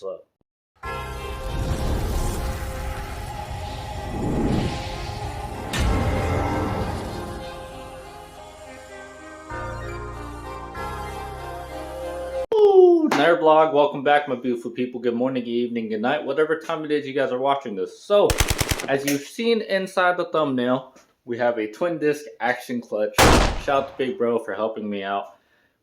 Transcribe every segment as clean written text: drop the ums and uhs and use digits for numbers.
What's up? Another vlog. Welcome back, my beautiful people. Good morning, good evening, good night, whatever time it is you guys are watching this. So, as you've seen inside the thumbnail, we have a twin disc action clutch. Shout out to Big Bro for helping me out.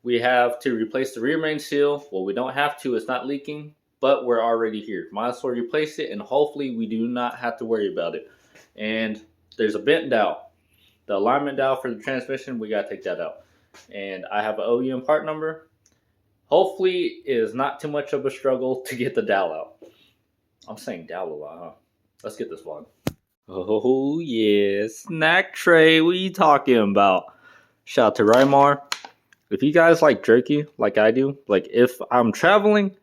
We have to replace the rear main seal. Well, we don't have to, it's not leaking, but we're already here. Might as well replace it, and hopefully we do not have to worry about it. And there's a bent dowel. The alignment dowel for the transmission, we gotta take that out. And I have an OEM part number. Hopefully it is not too much of a struggle to get the dowel out. I'm saying dowel a lot, huh? Let's get this vlog. Oh yeah, snack tray. What are you talking about? Shout out to Rymar. If you guys like jerky like I do, like if I'm traveling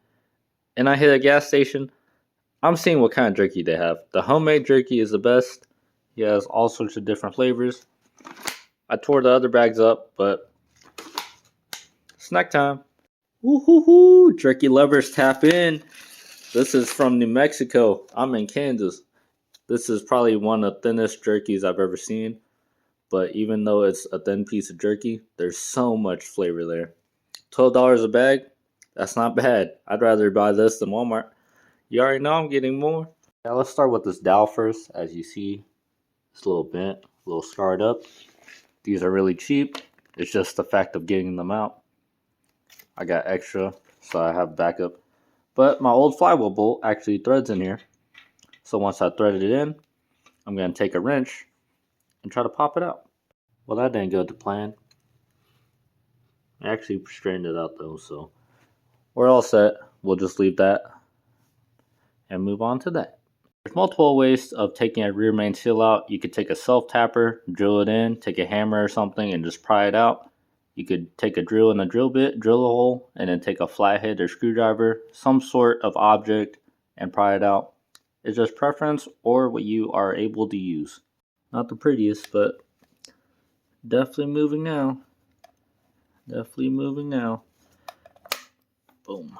and I hit a gas station, I'm seeing what kind of jerky they have. The homemade jerky is the best. He has all sorts of different flavors. I tore the other bags up, but snack time. Woohoo! Jerky lovers, tap in. This is from New Mexico. I'm in Kansas. This is probably one of the thinnest jerkies I've ever seen. But even though it's a thin piece of jerky, there's so much flavor there. $12 a bag? That's not bad. I'd rather buy this than Walmart. You already know I'm getting more. Now let's start with this dowel first. As you see, it's a little bent, a little scarred up. These are really cheap. It's just the fact of getting them out. I got extra, so I have backup. But my old flywheel bolt actually threads in here. So once I threaded it in, I'm going to take a wrench and try to pop it out. Well, that didn't go to plan. I actually straightened it out though, so we're all set. We'll just leave that and move on to that. There's multiple ways of taking a rear main seal out. You could take a self-tapper, drill it in, take a hammer or something and just pry it out. You could take a drill and a drill bit, drill a hole, and then take a flathead or screwdriver, some sort of object, and pry it out. It's just preference or what you are able to use. Not the prettiest, but definitely moving now. Definitely moving now. Boom.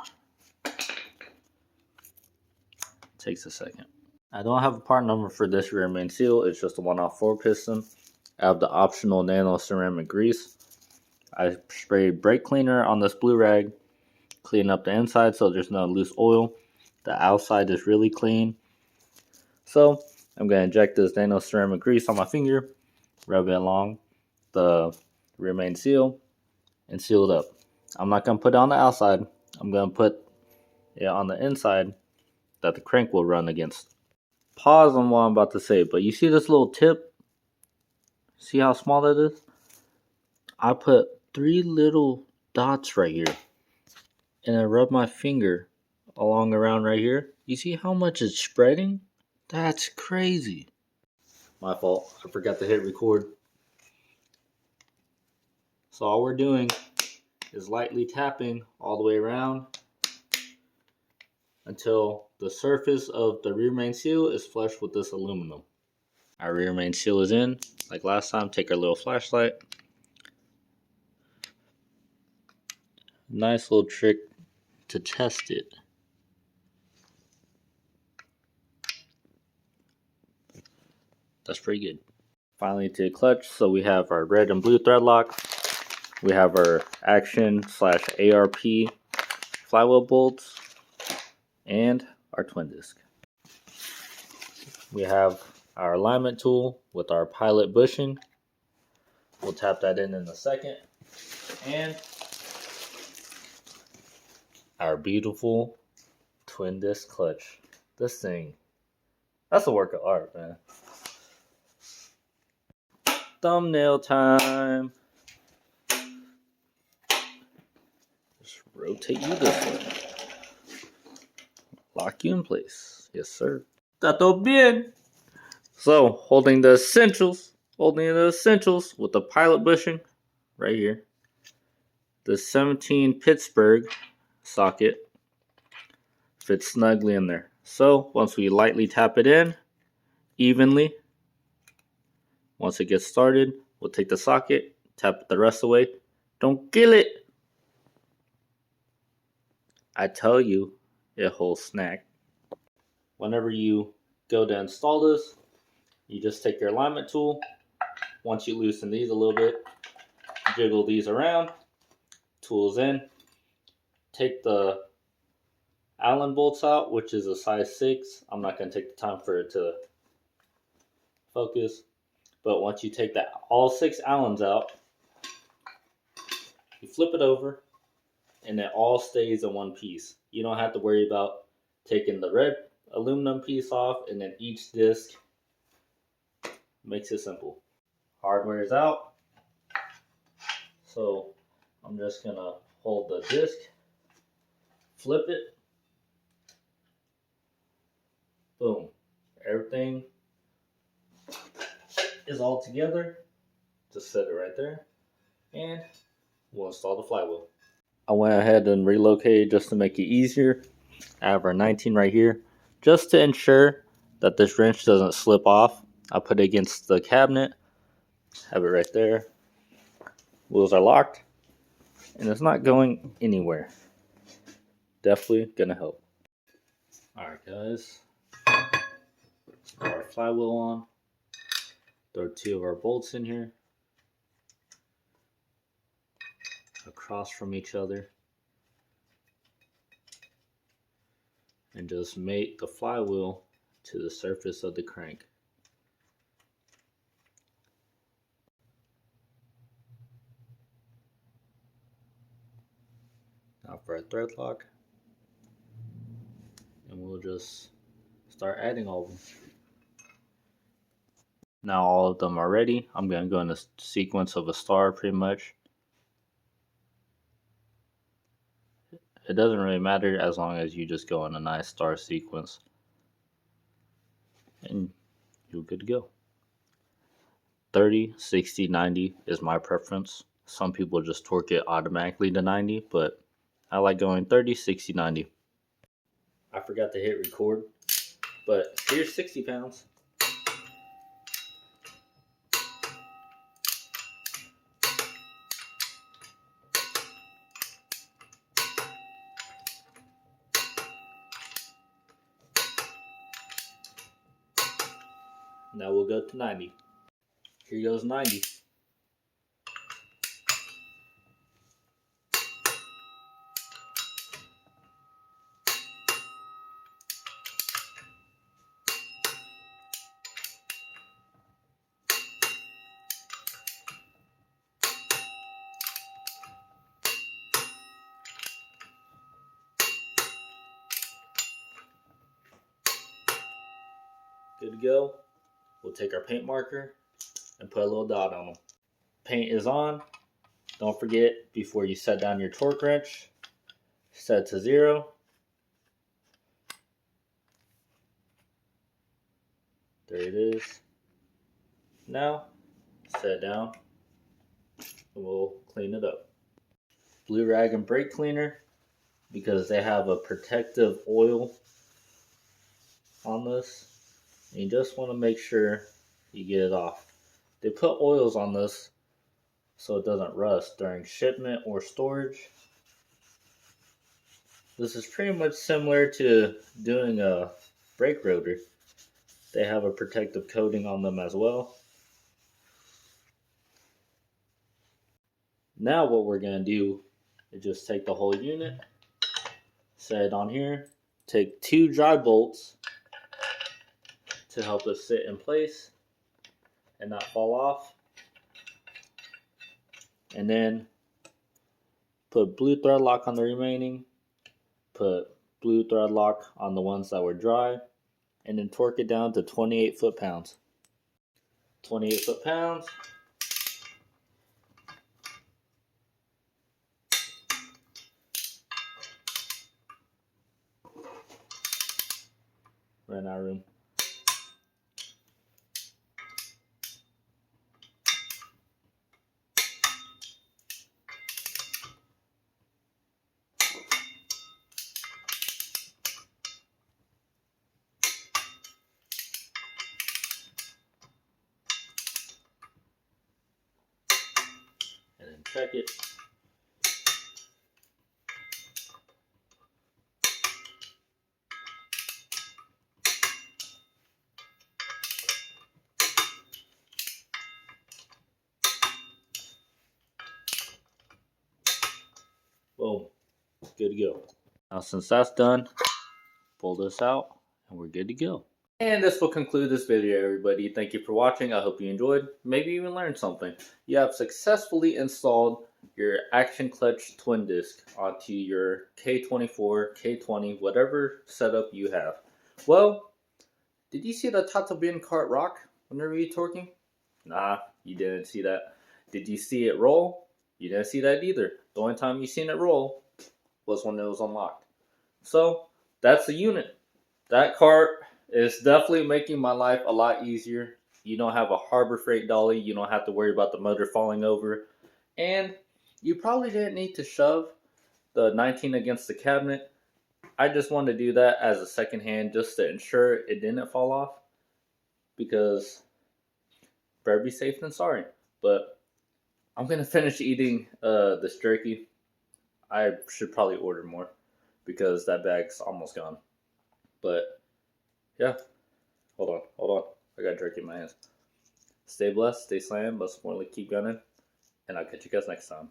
Takes a second. I don't have a part number for this rear main seal. It's just a 1/4 4-piston. I have the optional nano ceramic grease. I sprayed brake cleaner on this blue rag, clean up the inside so there's no loose oil. The outside is really clean. So I'm going to inject this nano ceramic grease on my finger, rub it along the rear main seal, and seal it up. I'm not going to put it on the outside. I'm going to put it on the inside that the crank will run against. Pause on what I'm about to say, but you see this little tip? See how small that is? I put 3 little dots right here, and I rub my finger along around right here. You see how much it's spreading? That's crazy. My fault. I forgot to hit record. So all we're doing is lightly tapping all the way around until the surface of the rear main seal is flush with this aluminum. Our rear main seal is in. Like last time, take our little flashlight. Nice little trick to test it. That's pretty good. Finally to the clutch, so we have our red and blue thread lock. We have our action/ARP flywheel bolts and our twin disc. We have our alignment tool with our pilot bushing. We'll tap that in a second. And our beautiful twin disc clutch. This thing, that's a work of art, man. Thumbnail time. Just rotate you this way. Lock you in place. Yes, sir. Tátobienenginecarts. So, holding the essentials with the pilot bushing right here. The 17 Pittsburgh socket fits snugly in there. So once we lightly tap it in evenly, once it gets started, we'll take the socket, tap it the rest away. Don't kill it. I tell you, a whole snack. Whenever you go to install this, you just take your alignment tool. Once you loosen these a little bit, jiggle these around, tools in, take the Allen bolts out, which is a size 6. I'm not going to take the time for it to focus, but once you take all 6 Allens out, you flip it over and it all stays in one piece. You don't have to worry about taking the red aluminum piece off and then each disc. Makes it simple. Hardware is out, so I'm just going to hold the disc, flip it, boom, everything is all together. Just set it right there and we'll install the flywheel. I went ahead and relocated just to make it easier. I have our 19 right here. Just to ensure that this wrench doesn't slip off, I put it against the cabinet. Have it right there. Wheels are locked and it's not going anywhere. Definitely gonna help. Alright guys, put our flywheel on. Throw 2 of our bolts in here, across from each other, and just mate the flywheel to the surface of the crank. Now for our thread lock, and we'll just start adding all of them. Now all of them are ready. I'm going to go in a sequence of a star pretty much. It doesn't really matter as long as you just go in a nice star sequence. And you're good to go. 30, 60, 90 is my preference. Some people just torque it automatically to 90, but I like going 30, 60, 90. I forgot to hit record, but here's 60 pounds. Now we'll go to 90. Here goes 90. Good to go. We'll take our paint marker and put a little dot on them. Paint is on. Don't forget, before you set down your torque wrench, set to 0. There it is. Now, set it down and we'll clean it up. Blue rag and brake cleaner, because they have a protective oil on this. And you just want to make sure you get it off. They put oils on this so it doesn't rust during shipment or storage. This is pretty much similar to doing a brake rotor. They have a protective coating on them as well. Now what we're going to do is just take the whole unit, set it on here, take 2 dry bolts to help it sit in place and not fall off. And then put blue thread lock on the remaining, put blue thread lock on the ones that were dry, and then torque it down to 28 foot-pounds. 28 foot-pounds. Ran out of room. And then check it. good to go. Now since that's done, pull this out and we're good to go. And this will conclude this video, everybody. Thank you for watching. I hope you enjoyed, maybe even learned something. You have successfully installed your action clutch twin disc onto your K24, K20, whatever setup you have. Well, did you see the Tátobienenginecarts rock whenever you're torquing? Nah, you didn't see that. Did you see it roll? You didn't see that either. The only time you seen it roll was when it was unlocked. So, that's the unit. That cart is definitely making my life a lot easier. You don't have a Harbor Freight dolly. You don't have to worry about the motor falling over. And you probably didn't need to shove the 19 against the cabinet. I just wanted to do that as a second hand just to ensure it didn't fall off. Because better be safe than sorry. But I'm going to finish eating this jerky. I should probably order more because that bag's almost gone. But yeah, hold on. I got jerky in my hands. Stay blessed, stay slammed, most importantly keep gunning, and I'll catch you guys next time.